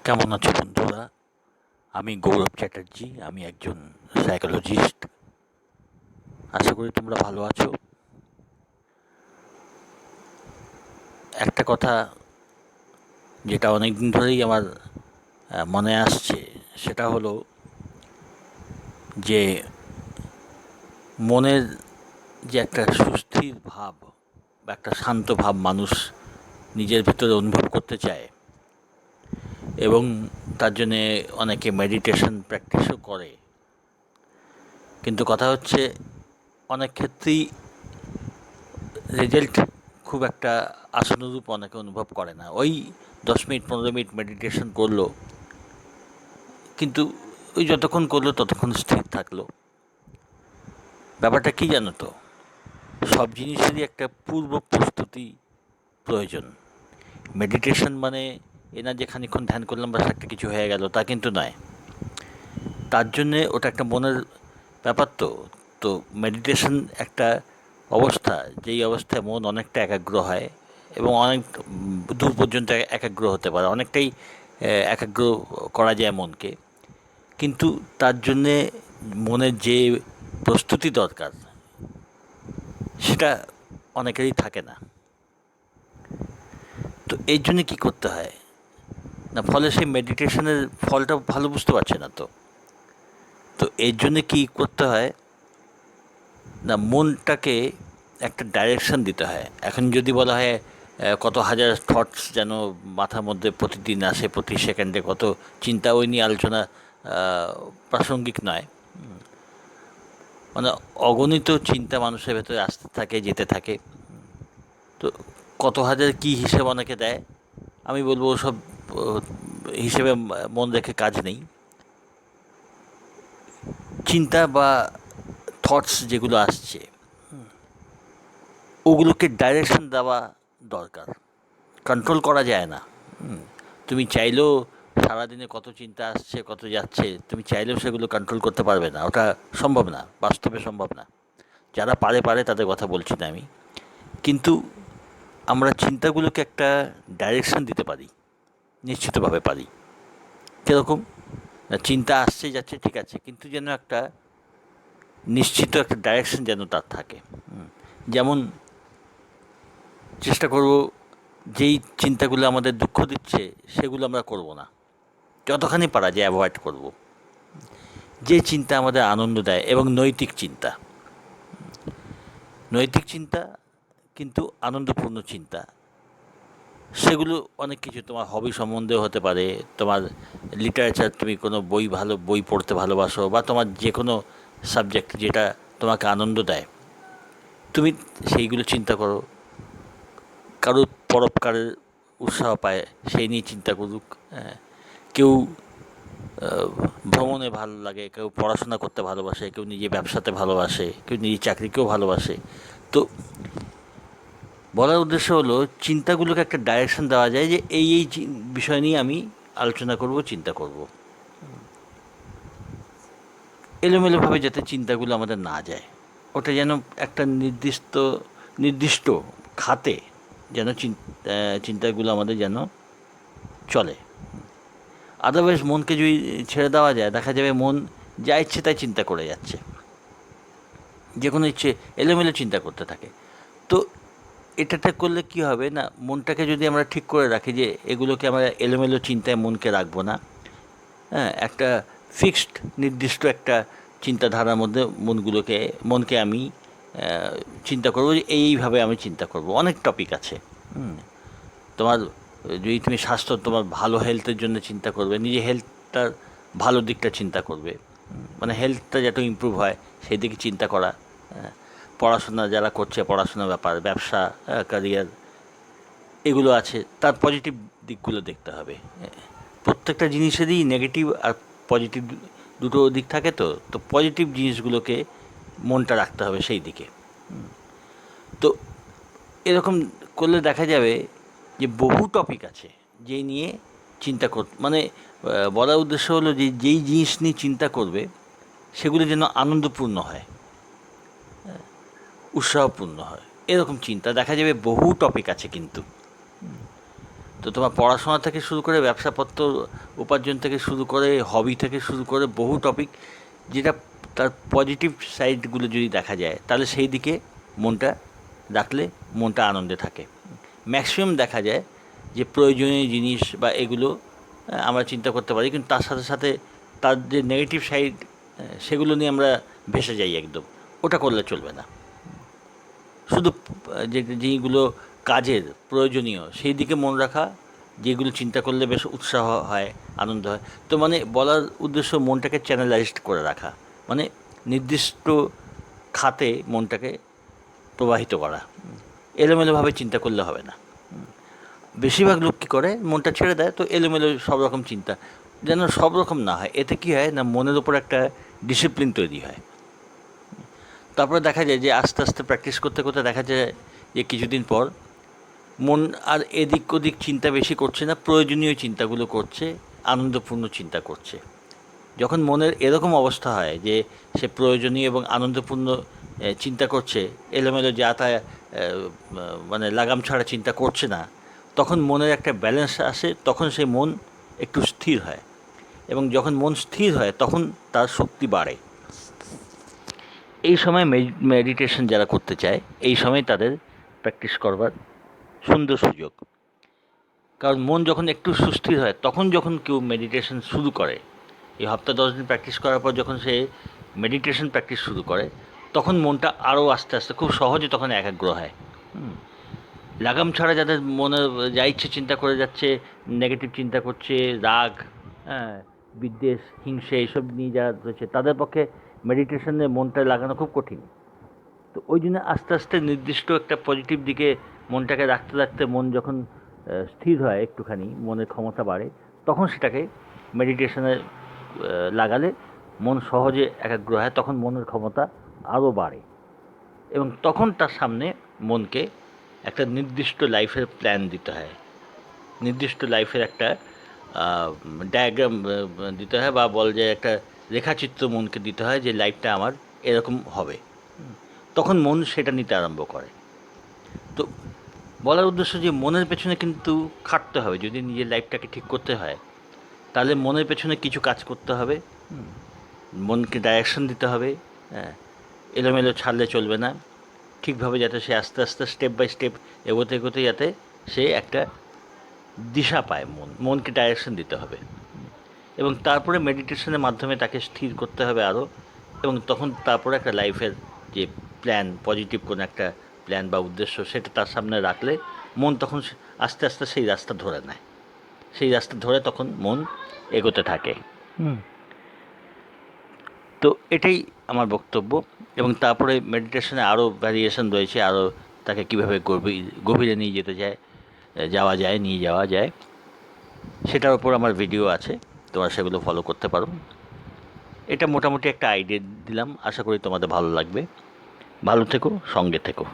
কেমন আছো বন্ধুরা? আমি গৌরব চ্যাটার্জি। আমি একজন সাইকোলজিস্ট। আশা করি তোমরা ভালো আছো। একটা কথা যেটা অনেক দিন ধরেই আমার মনে আসছে, সেটা হলো যে মনের যে একটা সুস্থির ভাব বা একটা শান্ত ভাব মানুষ নিজের ভিতরে অনুভব করতে চায়, এবং তার জন্যে অনেকে মেডিটেশন প্র্যাকটিসও করে। কিন্তু কথা হচ্ছে, অনেক ক্ষেত্রেই রেজাল্ট খুব একটা আশানুরূপ অনেকে অনুভব করে না। ওই 10 মিনিট 15 মিনিট মেডিটেশন করলো, কিন্তু ওই যতক্ষণ করলো ততক্ষণ স্থির থাকলো। ব্যাপারটা কী জানো তো, সব জিনিসেরই একটা পূর্ব প্রস্তুতি প্রয়োজন। মেডিটেশন মানে এ না যে খানিকক্ষণ ধ্যান করলাম বা একটা কিছু হয়ে গেল, তা কিন্তু নয়। তার জন্যে ওটা একটা মনের ব্যাপার। তো তো মেডিটেশন একটা অবস্থা, যেই অবস্থায় মন অনেকটা একাগ্র হয় এবং অনেক দূর পর্যন্ত একাগ্র হতে পারে, অনেকটাই একাগ্র করা যায় মনকে। কিন্তু তার জন্যে মনের যে প্রস্তুতি দরকার, সেটা অনেকেরই থাকে না। তো এই জন্যে কী করতে হয় না, ফলে সেই মেডিটেশনের ফলটা ভালো বুঝতে পারছে না। তো তো এর জন্যে কী করতে হয় না, মনটাকে একটা ডাইরেকশন দিতে হয়। এখন যদি বলা হয় কত হাজার থটস যেন মাথার মধ্যে প্রতিদিন আসে, প্রতি সেকেন্ডে কত চিন্তা, ওই নিয়ে আলোচনা প্রাসঙ্গিক নয়। মানে অগণিত চিন্তা মানুষের ভেতরে আসতে থাকে, যেতে থাকে। তো কত হাজার কী হিসেব অনেকে দেয়, আমি বলবো ওসব হিসেবে মন রেখে কাজ নেই। চিন্তা বা থটস যেগুলো আসছে, ওগুলোকে ডাইরেকশন দেওয়া দরকার। কন্ট্রোল করা যায় না। তুমি চাইলেও সারাদিনে কত চিন্তা আসছে, কত যাচ্ছে, তুমি চাইলেও সেগুলো কন্ট্রোল করতে পারবে না। ওটা সম্ভব না, বাস্তবে সম্ভব না। যারা পারে তাদের কথা বলছি না আমি। কিন্তু আমরা চিন্তাগুলোকে একটা ডাইরেকশন দিতে পারি, নিশ্চিতভাবে পারি। কীরকম না, চিন্তা আসছে যাচ্ছে ঠিক আছে, কিন্তু যেন একটা নিশ্চিত একটা ডাইরেকশন যেন তার থাকে। যেমন চেষ্টা করব যেই চিন্তাগুলো আমাদের দুঃখ দিচ্ছে সেগুলো আমরা করব না, যতখানি পারা যায় অ্যাভয়েড করব। যে চিন্তা আমাদের আনন্দ দেয় এবং নৈতিক চিন্তা, নৈতিক চিন্তা কিন্তু আনন্দপূর্ণ চিন্তা, সেগুলো অনেক কিছু, তোমার হবি সম্বন্ধেও হতে পারে, তোমার লিটারেচার, তুমি কোনো ভালো বই পড়তে ভালোবাসো, বা তোমার যে কোনো সাবজেক্ট যেটা তোমাকে আনন্দ দেয়, তুমি সেইগুলো চিন্তা করো। কারোর পরোপকারের উৎসাহ পায়, সেই নিয়ে চিন্তা করুক। কেউ ভ্রমণে ভালো লাগে, কেউ পড়াশোনা করতে ভালোবাসে, কেউ নিজে ব্যবসাতে ভালোবাসে, কেউ নিজের চাকরিকেও ভালোবাসে। তো বলার উদ্দেশ্য হলো, চিন্তাগুলোকে একটা ডাইরেকশন দেওয়া যায় যে এই বিষয় নিয়ে আমি আলোচনা করব, চিন্তা করব। এলোমেলোভাবে যাতে চিন্তাগুলো আমাদের না যায়, ওটা যেন একটা নির্দিষ্ট খাতে যেন চিন্তাগুলো আমাদের যেন চলে। আদারওয়াইজ মনকে যদি ছেড়ে দেওয়া যায়, দেখা যাবে মন যা ইচ্ছে তাই চিন্তা করে যাচ্ছে, যে কোনো ইচ্ছে এলোমেলো চিন্তা করতে থাকে। তো এটাতে করলে কি হবে না, মনটাকে যদি আমরা ঠিক করে রাখি যে এগুলোকে আমরা এলোমেলো চিন্তায় মনকে রাখবো না, হ্যাঁ, একটা ফিক্সড নির্দিষ্ট একটা চিন্তাধারার মধ্যে মনকে আমি চিন্তা করবো যে এইভাবে আমি চিন্তা করব। অনেক টপিক আছে। তোমার যদি তুমি স্বাস্থ্য, তোমার ভালো হেলথের জন্য চিন্তা করবে, নিজে হেলথটার ভালো দিকটা চিন্তা করবে, মানে হেলথটা যাতে ইমপ্রুভ হয় সেই দিকে চিন্তা করা। পড়াশোনা যারা করছে, পড়াশোনার ব্যাপার, ব্যবসা, ক্যারিয়ার, এগুলো আছে, তার পজিটিভ দিকগুলো দেখতে হবে। প্রত্যেকটা জিনিসেরই নেগেটিভ আর পজিটিভ দুটো দিক থাকে। তো তো পজিটিভ জিনিসগুলোকে মনটা রাখতে হবে সেই দিকে। তো এরকম করলে দেখা যাবে যে বহু টপিক আছে যেই নিয়ে চিন্তা মানে বলার উদ্দেশ্য হলো যে যেই জিনিস নিয়ে চিন্তা করবে সেগুলো যেন আনন্দপূর্ণ হয়, উৎসাহপূর্ণ হয়। এরকম চিন্তা দেখা যাবে বহু টপিক আছে। কিন্তু তো তোমার পড়াশোনা থেকে শুরু করে ব্যবসাপত্র উপার্জন থেকে শুরু করে হবি থেকে শুরু করে বহু টপিক, যেটা তার পজিটিভ সাইডগুলো যদি দেখা যায় তাহলে সেই দিকে মনটা রাখলে মনটা আনন্দে থাকে। ম্যাক্সিমাম দেখা যায় যে প্রয়োজনীয় জিনিস বা এগুলো আমরা চিন্তা করতে পারি, কিন্তু তার সাথে সাথে তার যে নেগেটিভ সাইড সেগুলো নিয়ে আমরা ভেসে যাই একদম। ওটা করলে চলবে না। শুধু যে যেগুলো কাজের প্রয়োজনীয় সেই দিকে মন রাখা, যেগুলো চিন্তা করলে বেশ উৎসাহ হয়, আনন্দ হয়। তো মানে বলার উদ্দেশ্য মনটাকে চ্যানেলাইজড করে রাখা, মানে নির্দিষ্ট খাতে মনটাকে প্রবাহিত করা। এলোমেলোভাবে চিন্তা করলে হবে না। বেশিরভাগ লোক কী করে, মনটা ছেড়ে দেয়, তো এলোমেলো সব রকম চিন্তা, যেন সব রকম না হয়। এতে কী হয় না, মনের ওপর একটা ডিসিপ্লিন তৈরি হয়। তারপরে দেখা যায় যে আস্তে আস্তে প্র্যাকটিস করতে করতে দেখা যায় যে কিছুদিন পর মন আর এদিক ওদিক চিন্তা বেশি করছে না, প্রয়োজনীয় চিন্তাগুলো করছে, আনন্দপূর্ণ চিন্তা করছে। যখন মনের এরকম অবস্থা হয় যে সে প্রয়োজনীয় এবং আনন্দপূর্ণ চিন্তা করছে, এলোমেলো যা তা মানে লাগাম ছাড়া চিন্তা করছে না, তখন মনের একটা ব্যালেন্স আসে, তখন সে মন একটু স্থির হয়। এবং যখন মন স্থির হয় তখন তার শক্তি বাড়ে। এই সময় মেডিটেশন যারা করতে চায়, এই সময় তাদের প্র্যাকটিস করবার সুন্দর সুযোগ। কারণ মন যখন একটু সুস্থির হয়, তখন যখন কেউ মেডিটেশন শুরু করে, এই সপ্তাহ 10 দিন প্র্যাকটিস করার পর যখন সে মেডিটেশন প্র্যাকটিস শুরু করে, তখন মনটা আরও আস্তে আস্তে খুব সহজে তখন একাগ্র হয়। লাগাম ছাড়া যাদের মনে যা ইচ্ছে চিন্তা করে যাচ্ছে, নেগেটিভ চিন্তা করছে, রাগ, হ্যাঁ, বিদ্বেষ, হিংসে, এইসব নিয়ে যারা রয়েছে, তাদের পক্ষে মেডিটেশনে মনটা লাগানো খুব কঠিন। তো ওই জন্য আস্তে আস্তে নির্দিষ্ট একটা পজিটিভ দিকে মনটাকে রাখতে রাখতে মন যখন স্থির হয়, একটুখানি মনের ক্ষমতা বাড়ে, তখন সেটাকে মেডিটেশনে লাগালে মন সহজে একাগ্র হয়, তখন মনের ক্ষমতা আরও বাড়ে। এবং তখন তার সামনে মনকে একটা নির্দিষ্ট লাইফের প্ল্যান দিতে হয়, নির্দিষ্ট লাইফের একটা ডায়াগ্রাম দিতে হয়, বা বল যে একটা রেখাচিত্র মনকে দিতে হয় যে লাইফটা আমার এরকম হবে। তখন মন সেটা নিতে আরম্ভ করে। তো বলার উদ্দেশ্য যে মনের পেছনে কিন্তু খাটতে হবে। যদি নিজের লাইফটাকে ঠিক করতে হয় তাহলে মনের পেছনে কিছু কাজ করতে হবে, মনকে ডাইরেকশন দিতে হবে। হ্যাঁ, এলোমেলো ছাড়লে চলবে না, ঠিকভাবে যাতে সে আস্তে আস্তে স্টেপ বাই স্টেপ এগোতে এগোতে যাতে সে একটা দিশা পায়। মনকে ডাইরেকশন দিতে হবে, এবং তারপরে মেডিটেশনের মাধ্যমে তাকে স্থির করতে হবে আরও। এবং তখন তারপরে একটা লাইফের যে প্ল্যান, পজিটিভ কোনো একটা প্ল্যান বা উদ্দেশ্য, সেটা তার সামনে রাখলে মন তখন আস্তে আস্তে সেই রাস্তা ধরে নেয়। সেই রাস্তা ধরে তখন মন এগোতে থাকে। তো এটাই আমার বক্তব্য। এবং তারপরে মেডিটেশনে আরও ভ্যারিয়েশন রয়েছে, আরও তাকে কীভাবে গভীরে নিয়ে নিয়ে যাওয়া যায়, সেটার উপর আমার ভিডিও আছে, তোমরা সেগুলো ফলো করতে পারো। এটা মোটামুটি একটা আইডিয়া দিলাম, আশা করি তোমাদের ভালো লাগবে। ভালো থেকো, সঙ্গে থেকো।